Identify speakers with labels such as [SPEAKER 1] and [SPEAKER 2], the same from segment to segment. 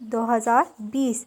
[SPEAKER 1] 2020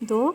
[SPEAKER 1] 2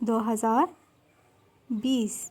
[SPEAKER 1] 2020।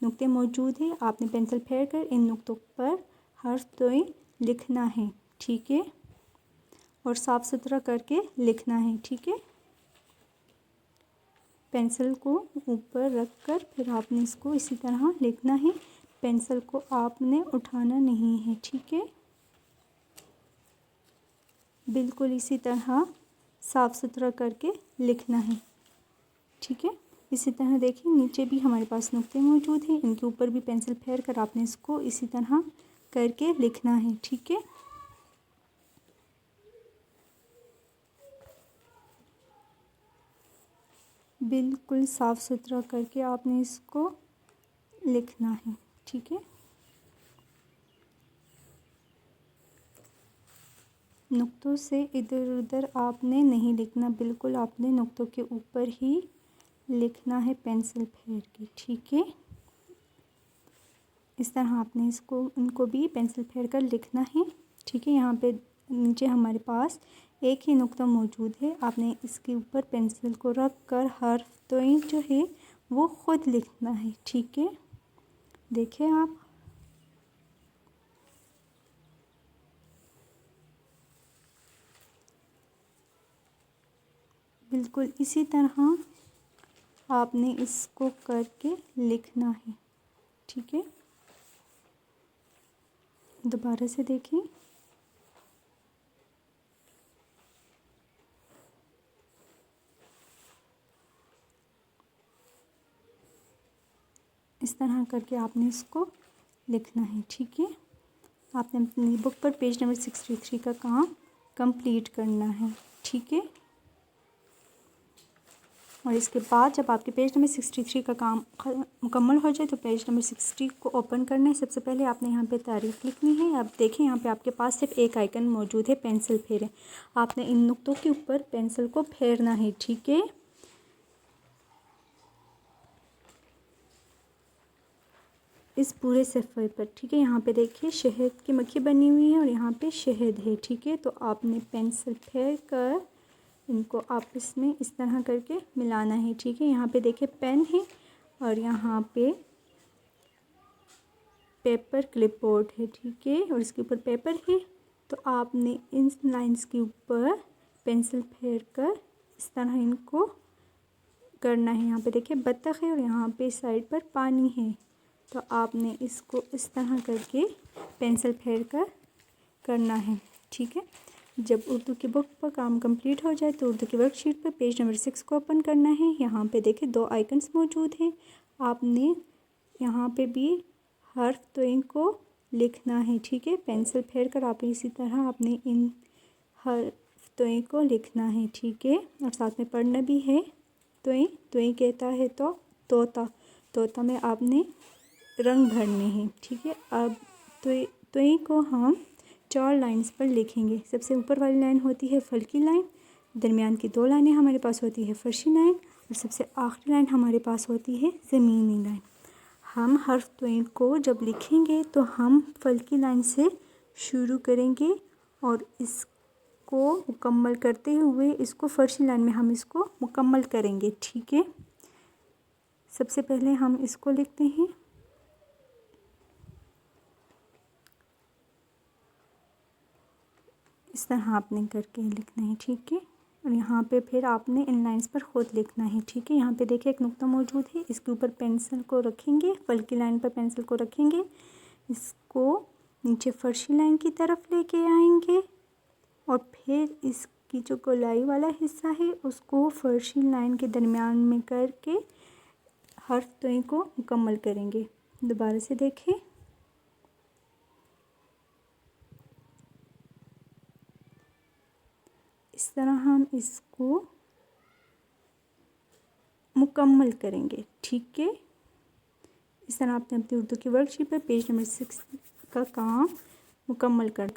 [SPEAKER 1] نقطے موجود ہیں، آپ نے پینسل پھیر کر ان نقطوں پر حرف توئیں لکھنا ہے، ٹھیک ہے، اور صاف ستھرا کر کے لکھنا ہے، ٹھیک ہے۔ پینسل کو اوپر رکھ کر پھر آپ نے اس کو اسی طرح لکھنا ہے، پینسل کو آپ نے اٹھانا نہیں ہے، ٹھیک ہے، بالکل اسی طرح صاف ستھرا کر کے لکھنا ہے، ٹھیک ہے۔ اسی طرح دیکھیں نیچے بھی ہمارے پاس نقطے موجود ہیں، ان کے اوپر بھی پینسل پھیر کر آپ نے اس کو اسی طرح کر کے لکھنا ہے، ٹھیک ہے۔ بالکل صاف ستھرا کر کے آپ نے اس کو لکھنا ہے، ٹھیک ہے۔ نقطوں سے ادھر ادھر آپ نے نہیں لکھنا، بالکل آپ نے نقطوں کے اوپر ہی لکھنا ہے پینسل پھیر کے، ٹھیک ہے۔ اس طرح آپ نے ان کو بھی پینسل پھیر کر لکھنا ہے، ٹھیک ہے۔ یہاں پہ نیچے ہمارے پاس ایک ہی نقطہ موجود ہے، آپ نے اس کے اوپر پینسل کو رکھ کر حرف توئیں جو ہے وہ خود لکھنا ہے، ٹھیک ہے۔ دیکھیں آپ بالکل اسی طرح آپ نے اس کو کر کے لکھنا ہے، ٹھیک ہے۔ دوبارہ سے دیکھیں، اس طرح کر کے آپ نے اس کو لکھنا ہے، ٹھیک ہے۔ آپ نے اپنی بک پر پیج نمبر 63 کا کام کمپلیٹ کرنا ہے، ٹھیک ہے۔ اور اس کے بعد جب آپ کے پیج نمبر 63 کا کام مکمل ہو جائے تو پیج نمبر 60 کو اوپن کرنا ہے۔ سب سے پہلے آپ نے یہاں پہ تاریخ لکھنی ہے۔ اب دیکھیں یہاں پہ آپ کے پاس صرف ایک آئیکن موجود ہے، پینسل پھیریں۔ آپ نے ان نقطوں کے اوپر پینسل کو پھیرنا ہے، ٹھیک ہے۔ اس پورے صفحے پر، ٹھیک ہے۔ یہاں پہ دیکھیے شہد کی مکھی بنی ہوئی ہے اور یہاں پہ شہد ہے، ٹھیک ہے۔ تو آپ نے پینسل پھیر کر ان کو آپس میں اس طرح کر کے ملانا ہے، ٹھیک ہے۔ یہاں پہ دیکھیں پین ہے اور یہاں پہ پیپر کلپ بورڈ ہے، ٹھیک ہے، اور اس کے اوپر پیپر ہے۔ تو آپ نے ان لائنز کے اوپر پینسل پھیر کر اس طرح ان کو کرنا ہے۔ یہاں پہ دیکھیں بطخ ہے اور یہاں پہ سائڈ پر پانی ہے، تو آپ نے اس کو اس طرح کر کے پینسل پھیر کر کرنا ہے، ٹھیک ہے۔ جب اردو کی بک پر کام کمپلیٹ ہو جائے تو اردو کی ورک شیٹ پر پیج نمبر 6 کو اوپن کرنا ہے۔ یہاں پہ دیکھیں 2 آئیکنس موجود ہیں، آپ نے یہاں پہ بھی حرف توئیں کو لکھنا ہے، ٹھیک ہے۔ پینسل پھیر کر آپ اسی طرح اپنے ان حرف توئیں کو لکھنا ہے، ٹھیک ہے، اور ساتھ میں پڑھنا بھی ہے۔ توئیں، توئیں کہتا ہے تو طوطا، طوطا میں آپ نے رنگ بھرنے ہیں، ٹھیک ہے۔ اب توئیں کو ہم 4 لائنز پر لکھیں گے۔ سب سے اوپر والی لائن ہوتی ہے فلکی لائن، درمیان کی 2 لائنیں ہمارے پاس ہوتی ہے فرشی لائن، اور سب سے آخری لائن ہمارے پاس ہوتی ہے زمینی لائن۔ ہم حرف توئیں کو جب لکھیں گے تو ہم فلکی لائن سے شروع کریں گے اور اس کو مکمل کرتے ہوئے اس کو فرشی لائن میں ہم اس کو مکمل کریں گے، ٹھیک ہے۔ سب سے پہلے ہم اس کو لکھتے ہیں، اس طرح آپ نے کر کے لکھنا ہے، ٹھیک ہے، اور یہاں پہ پھر آپ نے ان لائنز پر خود لکھنا ہے، ٹھیک ہے۔ یہاں پہ دیکھیں ایک نقطہ موجود ہے، اس کے اوپر پینسل کو رکھیں گے، فلکی لائن پر پینسل کو رکھیں گے، اس کو نیچے فرشی لائن کی طرف لے کے آئیں گے اور پھر اس کی جو گولائی والا حصہ ہے اس کو فرشی لائن کے درمیان میں کر کے حرف توئیں کو مکمل کریں گے۔ دوبارہ سے دیکھیں، اس طرح ہم اس کو مکمل کریں گے، ٹھیک ہے۔ اس طرح آپ نے اپنی اردو کی ورک شیٹ پر پیج نمبر 6 کا کام مکمل کر